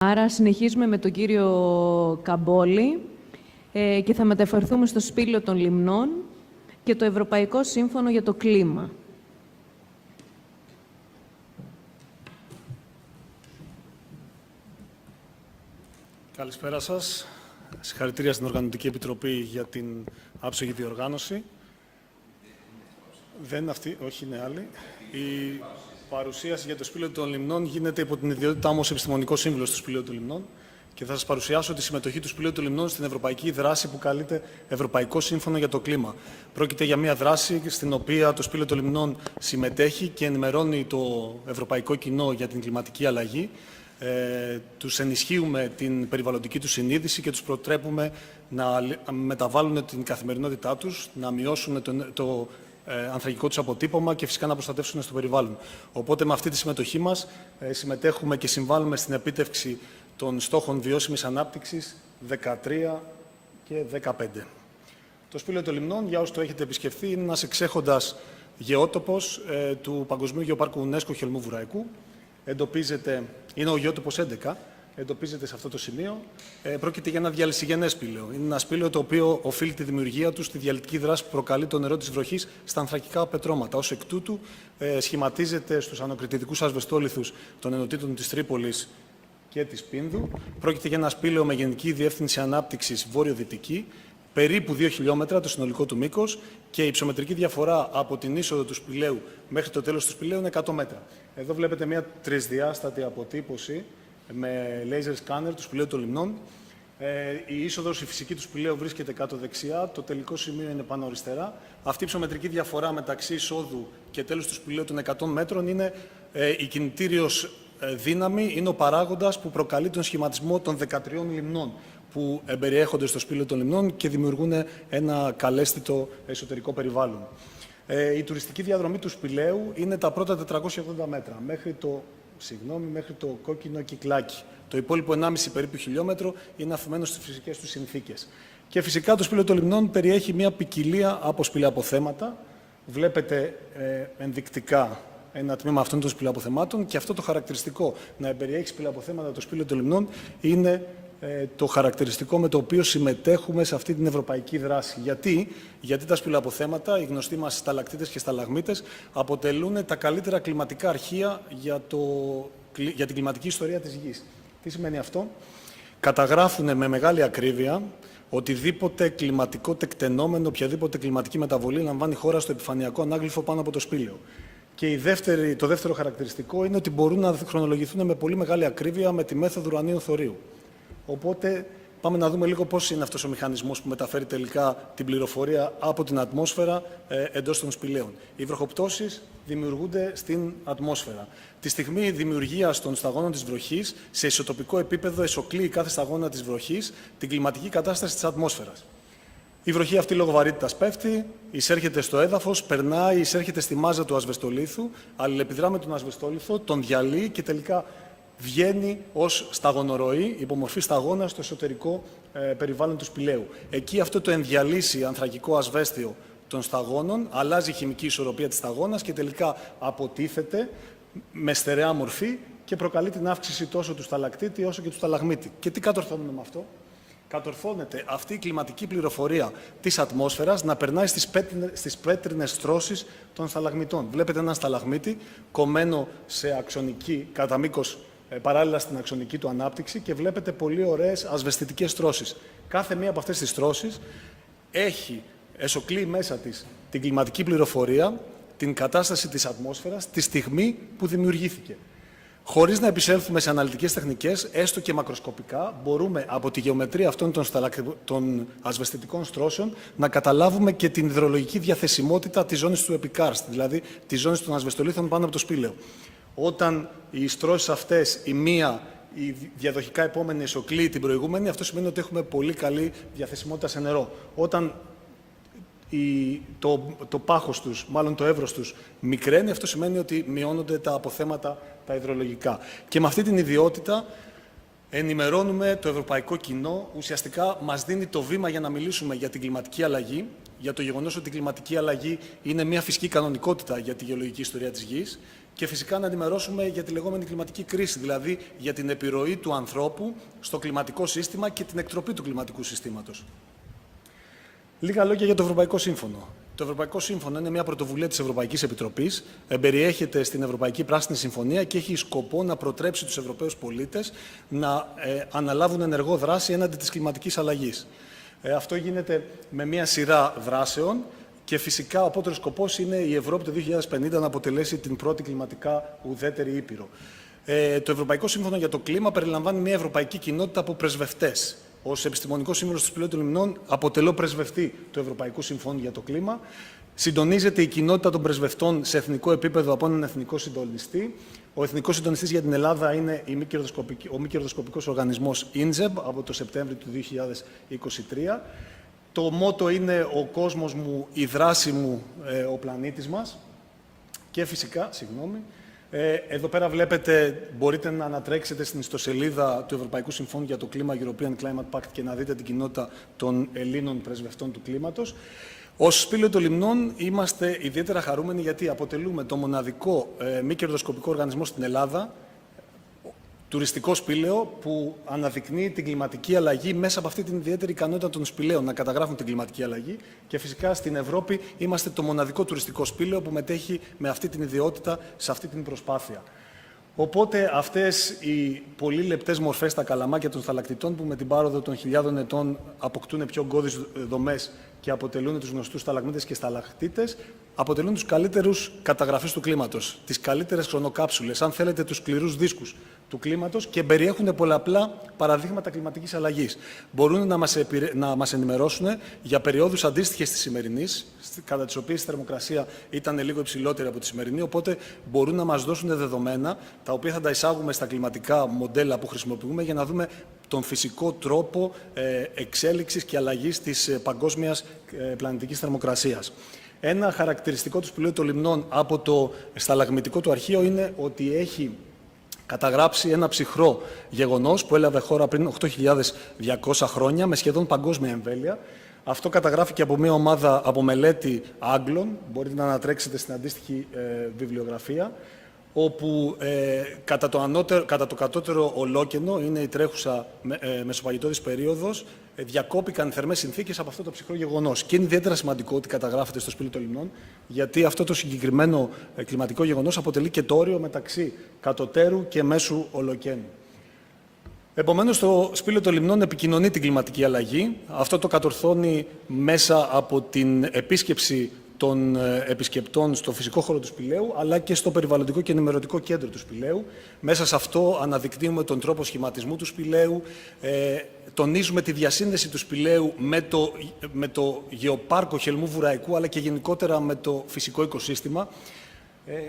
Άρα συνεχίζουμε με τον κύριο Καμπόλη και θα μεταφερθούμε στο Σπήλαιο των Λιμνών και το Ευρωπαϊκό Σύμφωνο για το Κλίμα. Καλησπέρα σας. Συγχαρητήρια στην Οργανωτική Επιτροπή για την άψογη διοργάνωση. Δεν είναι αυτή, όχι είναι άλλη. Η παρουσίαση για το Σπήλαιο των Λιμνών γίνεται υπό την ιδιότητά μου ως επιστημονικός σύμβουλος του Σπηλαίου των Λιμνών και θα σας παρουσιάσω τη συμμετοχή του Σπηλαίου των Λιμνών στην ευρωπαϊκή δράση που καλείται Ευρωπαϊκό Σύμφωνο για το Κλίμα. Πρόκειται για μια δράση στην οποία το Σπήλαιο των Λιμνών συμμετέχει και ενημερώνει το ευρωπαϊκό κοινό για την κλιματική αλλαγή. Τους ενισχύουμε την περιβαλλοντική τους συνείδηση και τους προτρέπουμε να μεταβάλουν την καθημερινότητά τους, να μειώσουν το ανθρακικό τους αποτύπωμα και φυσικά να προστατεύσουν στο περιβάλλον. Οπότε με αυτή τη συμμετοχή μας συμμετέχουμε και συμβάλλουμε στην επίτευξη των στόχων βιώσιμης ανάπτυξης 13 και 15. Το Σπήλαιο των Λιμνών, για όσους το έχετε επισκεφθεί, είναι ένας εξέχοντας γεώτοπος του Παγκοσμίου Γεωπάρκου UNESCO Χελμού Βουραϊκού. Είναι ο γεώτοπος 11, εντοπίζεται σε αυτό το σημείο. Πρόκειται για ένα διαλυσιγενές σπήλαιο. Είναι ένα σπήλαιο το οποίο οφείλει τη δημιουργία του στη διαλυτική δράση που προκαλεί το νερό της βροχής στα ανθρακικά πετρώματα. Ως εκ τούτου, σχηματίζεται στους ανοκριτητικούς ασβεστόλιθους των ενωτήτων της Τρίπολης και της Πίνδου. Πρόκειται για ένα σπήλαιο με γενική διεύθυνση ανάπτυξης βόρειο-δυτική, περίπου 2 χιλιόμετρα το συνολικό του μήκος και η υψομετρική διαφορά από την είσοδο του σπηλαίου μέχρι το τέλος του σπηλαίου είναι 100 μέτρα. Εδώ βλέπετε μια τρισδιάστατη αποτύπωση με laser scanner του Σπηλαίου των Λιμνών. Η είσοδος, η φυσική του σπηλαίου βρίσκεται κάτω δεξιά, το τελικό σημείο είναι πάνω αριστερά. Αυτή η υψομετρική διαφορά μεταξύ εισόδου και τέλους του σπηλαίου των 100 μέτρων είναι η κινητήριος δύναμη, είναι ο παράγοντας που προκαλεί τον σχηματισμό των 13 λιμνών που εμπεριέχονται στο Σπήλαιο των Λιμνών και δημιουργούν ένα καλέσθητο εσωτερικό περιβάλλον. Η τουριστική διαδρομή του σπηλαίου είναι τα πρώτα 480 μέτρα, μέχρι το κόκκινο κυκλάκι. Το υπόλοιπο 1,5 περίπου χιλιόμετρο είναι αφημένο στις φυσικές του συνθήκες. Και φυσικά το Σπήλαιο των Λιμνών περιέχει μια ποικιλία από σπηλαοποθέματα. Βλέπετε ενδεικτικά ένα τμήμα αυτών των σπηλαοποθεμάτων και αυτό το χαρακτηριστικό να περιέχει σπηλαοποθέματα το Σπήλαιο των Λιμνών είναι το χαρακτηριστικό με το οποίο συμμετέχουμε σε αυτή την ευρωπαϊκή δράση. Γιατί τα σπηλαοποθέματα, οι γνωστοί μας σταλακτίτες και σταλαγμίτες, αποτελούν τα καλύτερα κλιματικά αρχεία για την κλιματική ιστορία της Γης. Τι σημαίνει αυτό? Καταγράφουν με μεγάλη ακρίβεια οτιδήποτε κλιματικό τεκτενόμενο, οποιαδήποτε κλιματική μεταβολή λαμβάνει χώρα στο επιφανειακό ανάγλυφο πάνω από το σπήλαιο. Και το δεύτερο χαρακτηριστικό είναι ότι μπορούν να χρονολογηθούν με πολύ μεγάλη ακρίβεια με τη μέθοδο ουρανίου θωρίου. Οπότε πάμε να δούμε λίγο πώς είναι αυτός ο μηχανισμός που μεταφέρει τελικά την πληροφορία από την ατμόσφαιρα εντός των σπηλαίων. Οι βροχοπτώσεις δημιουργούνται στην ατμόσφαιρα. Τη στιγμή δημιουργίας των σταγόνων της βροχής, σε ισοτοπικό επίπεδο εσωκλείει κάθε σταγόνα της βροχής την κλιματική κατάσταση της ατμόσφαιρας. Η βροχή αυτή λόγω βαρύτητας πέφτει, εισέρχεται στο έδαφος, περνάει, εισέρχεται στη μάζα του ασβεστολίθου, αλληλεπιδρά με τον ασβεστόλιθο, τον διαλύει και τελικά βγαίνει ως σταγονοροή, υπομορφή σταγόνα στο εσωτερικό περιβάλλον του σπηλαίου. Εκεί αυτό το ενδιαλύσει ανθρακικό ασβέστιο των σταγόνων, αλλάζει η χημική ισορροπία της σταγόνας και τελικά αποτίθεται με στερεά μορφή και προκαλεί την αύξηση τόσο του σταλακτίτη όσο και του σταλαγμίτη. Και τι κατορθώνουμε με αυτό? Κατορθώνεται αυτή η κλιματική πληροφορία της ατμόσφαιρας να περνάει στις πέτρινες στρώσεις των σταλαγμιτών. Βλέπετε έναν σταλαγμίτη κομμένο σε αξονική, κατά μήκος παράλληλα στην αξονική του ανάπτυξη και βλέπετε πολύ ωραίες ασβεστητικές στρώσεις. Κάθε μία από αυτές τις στρώσεις εσωκλεί μέσα της την κλιματική πληροφορία, την κατάσταση της ατμόσφαιρας, τη στιγμή που δημιουργήθηκε. Χωρίς να επισέλθουμε σε αναλυτικές τεχνικές, έστω και μακροσκοπικά, μπορούμε από τη γεωμετρία αυτών των ασβεστητικών στρώσεων να καταλάβουμε και την υδρολογική διαθεσιμότητα της ζώνης του επικάρστ, δηλαδή της ζώνης των ασβεστολίθων πάνω από το σπήλαιο. Όταν οι στρώσεις αυτές, η διαδοχικά επόμενη εσωκλείει την προηγούμενη, αυτό σημαίνει ότι έχουμε πολύ καλή διαθεσιμότητα σε νερό. Όταν το πάχος τους, μάλλον το εύρος τους, μικραίνει, αυτό σημαίνει ότι μειώνονται τα αποθέματα τα υδρολογικά. Και με αυτή την ιδιότητα ενημερώνουμε το ευρωπαϊκό κοινό, ουσιαστικά μας δίνει το βήμα για να μιλήσουμε για την κλιματική αλλαγή, για το γεγονός ότι η κλιματική αλλαγή είναι μια φυσική κανονικότητα για τη γεωλογική ιστορία της Γης και φυσικά να ενημερώσουμε για τη λεγόμενη κλιματική κρίση, δηλαδή για την επιρροή του ανθρώπου στο κλιματικό σύστημα και την εκτροπή του κλιματικού συστήματος. Λίγα λόγια για το Ευρωπαϊκό Σύμφωνο. Το Ευρωπαϊκό Σύμφωνο είναι μια πρωτοβουλία της Ευρωπαϊκής Επιτροπής, εμπεριέχεται στην Ευρωπαϊκή Πράσινη Συμφωνία και έχει σκοπό να προτρέψει τους Ευρωπαίους πολίτες να αναλάβουν ενεργό δράση έναντι της κλιματικής αλλαγής. Αυτό γίνεται με μια σειρά δράσεων και φυσικά ο απότερος σκοπός είναι η Ευρώπη το 2050 να αποτελέσει την πρώτη κλιματικά ουδέτερη ήπειρο. Το Ευρωπαϊκό Σύμφωνο για το Κλίμα περιλαμβάνει μια ευρωπαϊκή κοινότητα από πρεσβευτές. Ως επιστημονικός σύμβουλος του Σπηλαίου των Λιμνών αποτελώ πρεσβευτή του Ευρωπαϊκού Συμφώνου για το Κλίμα. Συντονίζεται η κοινότητα των πρεσβευτών σε εθνικό επίπεδο από έναν εθνικό συντονιστή. Ο εθνικός συντονιστής για την Ελλάδα είναι ο μη κερδοσκοπικός οργανισμός INGEB από το Σεπτέμβριο του 2023. Το μότο είναι «Ο κόσμος μου, η δράση μου, ο πλανήτης μας». Και φυσικά, εδώ πέρα βλέπετε, μπορείτε να ανατρέξετε στην ιστοσελίδα του Ευρωπαϊκού Συμφώνου για το Κλίμα, European Climate Pact, και να δείτε την κοινότητα των Ελλήνων πρεσβευτών του κλίματος. Ως Σπήλαιο των Λιμνών είμαστε ιδιαίτερα χαρούμενοι γιατί αποτελούμε το μοναδικό μη κερδοσκοπικό οργανισμό στην Ελλάδα, τουριστικό σπήλαιο, που αναδεικνύει την κλιματική αλλαγή μέσα από αυτή την ιδιαίτερη ικανότητα των σπηλαίων να καταγράφουν την κλιματική αλλαγή. Και φυσικά στην Ευρώπη είμαστε το μοναδικό τουριστικό σπήλαιο που μετέχει με αυτή την ιδιότητα σε αυτή την προσπάθεια. Οπότε αυτές οι πολύ λεπτές μορφές στα καλαμάκια των θαλακτητών, που με την πάροδο των χιλιάδων ετών αποκτούν πιο γκώδεις δομές και αποτελούν τους γνωστούς σταλαγμίτες και σταλακτίτες, αποτελούν τους καλύτερους καταγραφείς του κλίματος, τις καλύτερες χρονοκάψουλες, αν θέλετε τους σκληρούς δίσκους του κλίματος, και περιέχουν πολλαπλά παραδείγματα κλιματικής αλλαγής. Μπορούν να μας ενημερώσουν για περιόδους αντίστοιχες της σημερινής, κατά τις οποίες η θερμοκρασία ήταν λίγο υψηλότερη από τη σημερινή, οπότε μπορούν να μας δώσουν δεδομένα, τα οποία θα τα εισάγουμε στα κλιματικά μοντέλα που χρησιμοποιούμε για να δούμε τον φυσικό τρόπο εξέλιξης και αλλαγής της παγκόσμιας πλανητικής θερμοκρασίας. Ένα χαρακτηριστικό του Σπηλαίου των Λιμνών από το σταλαγμητικό του αρχείο είναι ότι έχει καταγράψει ένα ψυχρό γεγονός που έλαβε χώρα πριν 8.200 χρόνια με σχεδόν παγκόσμια εμβέλεια. Αυτό καταγράφηκε από μια ομάδα από μελέτη Άγγλων, μπορείτε να ανατρέξετε στην αντίστοιχη βιβλιογραφία, όπου κατά το κατώτερο ολόκενο, είναι η τρέχουσα μεσοπαγετώδης περίοδος, διακόπηκαν θερμές συνθήκες από αυτό το ψυχρό γεγονός. Και είναι ιδιαίτερα σημαντικό ότι καταγράφεται στο Σπήλαιο των Λιμνών, γιατί αυτό το συγκεκριμένο κλιματικό γεγονός αποτελεί και το όριο μεταξύ κατωτέρου και μέσου ολοκαίνου. Επομένως, το Σπήλαιο των Λιμνών επικοινωνεί την κλιματική αλλαγή. Αυτό το κατορθώνει μέσα από την επίσκεψη των επισκεπτών στο φυσικό χώρο του σπηλαίου, αλλά και στο περιβαλλοντικό και ενημερωτικό κέντρο του σπηλαίου. Μέσα σε αυτό αναδεικνύουμε τον τρόπο σχηματισμού του σπηλαίου, τονίζουμε τη διασύνδεση του σπηλαίου με το γεωπάρκο Χελμού Βουραϊκού, αλλά και γενικότερα με το φυσικό οικοσύστημα.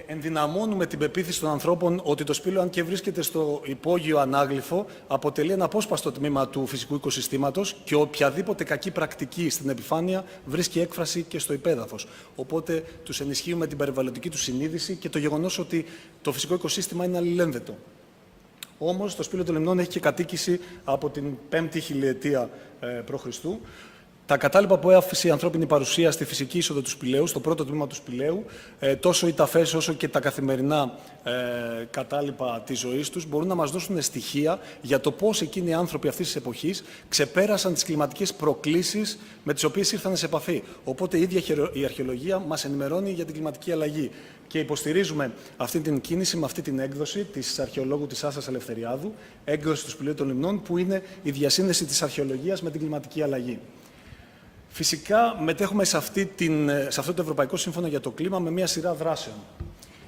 Ενδυναμώνουμε την πεποίθηση των ανθρώπων ότι το σπήλαιο, αν και βρίσκεται στο υπόγειο ανάγλυφο, αποτελεί ένα απόσπαστο τμήμα του φυσικού οικοσυστήματος και οποιαδήποτε κακή πρακτική στην επιφάνεια βρίσκει έκφραση και στο υπέδαφος. Οπότε τους ενισχύουμε την περιβαλλοντική του συνείδηση και το γεγονός ότι το φυσικό οικοσύστημα είναι αλληλένδετο. Όμως, το Σπήλαιο των Λιμνών έχει και κατοίκηση από την 5η χιλιετία π.Χ. Τα κατάλοιπα που άφησε η ανθρώπινη παρουσία στη φυσική είσοδο του σπηλαίου, στο πρώτο τμήμα του σπηλαίου, τόσο οι ταφές όσο και τα καθημερινά κατάλοιπα της ζωής τους, μπορούν να μας δώσουν στοιχεία για το πώς εκείνοι οι άνθρωποι αυτής της εποχής ξεπέρασαν τις κλιματικές προκλήσεις με τις οποίες ήρθαν σε επαφή. Οπότε η ίδια η αρχαιολογία μας ενημερώνει για την κλιματική αλλαγή. Και υποστηρίζουμε αυτή την κίνηση με αυτή την έκδοση της αρχαιολόγου της Άσας Ελευθεριάδου, έκδοση του Σπηλαίου των Λιμνών, που είναι η διασύνδεση της αρχαιολογίας με την κλιματική αλλαγή. Φυσικά, μετέχουμε σε αυτό το Ευρωπαϊκό Σύμφωνο για το Κλίμα με μια σειρά δράσεων.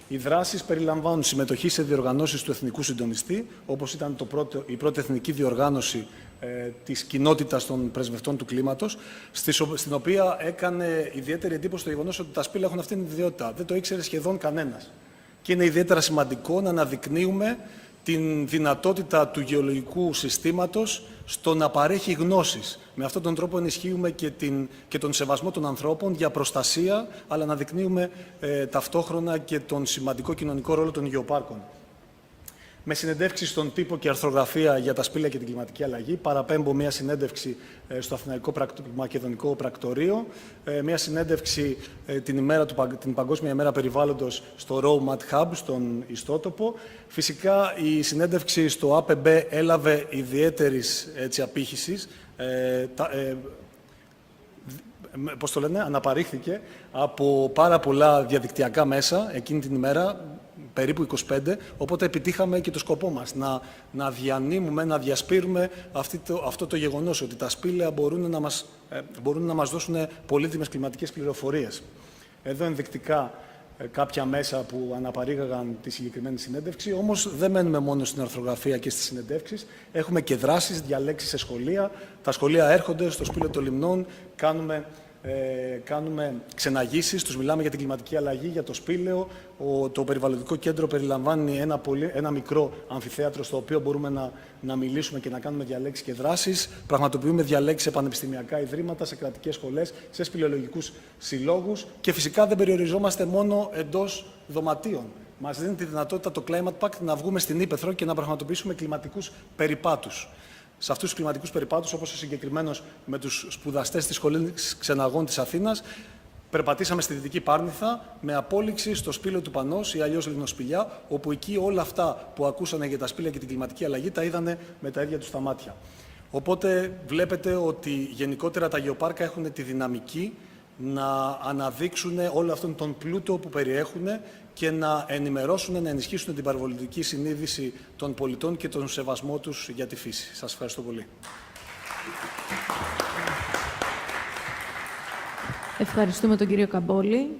Οι δράσεις περιλαμβάνουν συμμετοχή σε διοργανώσεις του Εθνικού Συντονιστή, όπως ήταν η πρώτη εθνική διοργάνωση της κοινότητας των πρεσβευτών του κλίματος, στην οποία έκανε ιδιαίτερη εντύπωση το γεγονός ότι τα σπήλαια έχουν αυτήν την ιδιότητα. Δεν το ήξερε σχεδόν κανένας. Και είναι ιδιαίτερα σημαντικό να αναδεικνύουμε την δυνατότητα του γεωλογικού συστήματος στο να παρέχει γνώσεις. Με αυτόν τον τρόπο ενισχύουμε και τον σεβασμό των ανθρώπων για προστασία, αλλά αναδεικνύουμε ταυτόχρονα και τον σημαντικό κοινωνικό ρόλο των γεωπάρκων. Με συνεντεύξεις στον τύπο και αρθρογραφία για τα σπήλαια και την κλιματική αλλαγή. Παραπέμπω μια συνέντευξη στο Αθηναϊκό Μακεδονικό Πρακτορείο, μια συνέντευξη την Παγκόσμια ημέρα περιβάλλοντος στο Row Mat Hub, στον ιστότοπο. Φυσικά η συνέντευξη στο ΑΠΜ έλαβε ιδιαίτερης απήχησης. Αναπαρήχθηκε από πάρα πολλά διαδικτυακά μέσα εκείνη την ημέρα, περίπου 25, οπότε επιτύχαμε και το σκοπό μας, να διανύμουμε, να διασπείρουμε αυτό το γεγονός, ότι τα σπήλαια μπορούν να μας δώσουν πολύτιμες κλιματικές πληροφορίες. Εδώ ενδεικτικά κάποια μέσα που αναπαρήγαγαν τη συγκεκριμένη συνέντευξη, όμως δεν μένουμε μόνο στην αρθρογραφία και στις συνεντεύξεις. Έχουμε και δράσεις, διαλέξεις σε σχολεία. Τα σχολεία έρχονται στο Σπήλαιο των Λιμνών, κάνουμε ξεναγήσεις, τους μιλάμε για την κλιματική αλλαγή, για το σπήλαιο. Το περιβαλλοντικό κέντρο περιλαμβάνει ένα μικρό αμφιθέατρο στο οποίο μπορούμε να μιλήσουμε και να κάνουμε διαλέξεις και δράσεις. Πραγματοποιούμε διαλέξεις σε πανεπιστημιακά ιδρύματα, σε κρατικές σχολές, σε σπηλαιολογικούς συλλόγους και φυσικά δεν περιοριζόμαστε μόνο εντός δωματίων. Μας δίνει τη δυνατότητα το Climate Pact να βγούμε στην ύπαιθρο και να πραγματοποιήσουμε κλιματικούς περιπάτους. Σε αυτούς τους κλιματικούς περιπάτους, όπως ο συγκεκριμένος με τους σπουδαστές της Σχολής Ξεναγών της Αθήνας, περπατήσαμε στη Δυτική Πάρνηθα με απόλυξη στο σπήλαιο του Πανός ή αλλιώς Λιμνοspηλιά, όπου εκεί όλα αυτά που ακούσανε για τα σπήλαια και την κλιματική αλλαγή τα είδανε με τα ίδια τους τα μάτια. Οπότε βλέπετε ότι γενικότερα τα γεωπάρκα έχουν τη δυναμική να αναδείξουν όλο αυτόν τον πλούτο που περιέχουν και να ενημερώσουν, να ενισχύσουν την παραβολητική συνείδηση των πολιτών και τον σεβασμό τους για τη φύση. Σας ευχαριστώ πολύ. Ευχαριστούμε τον κύριο Καμπόλη.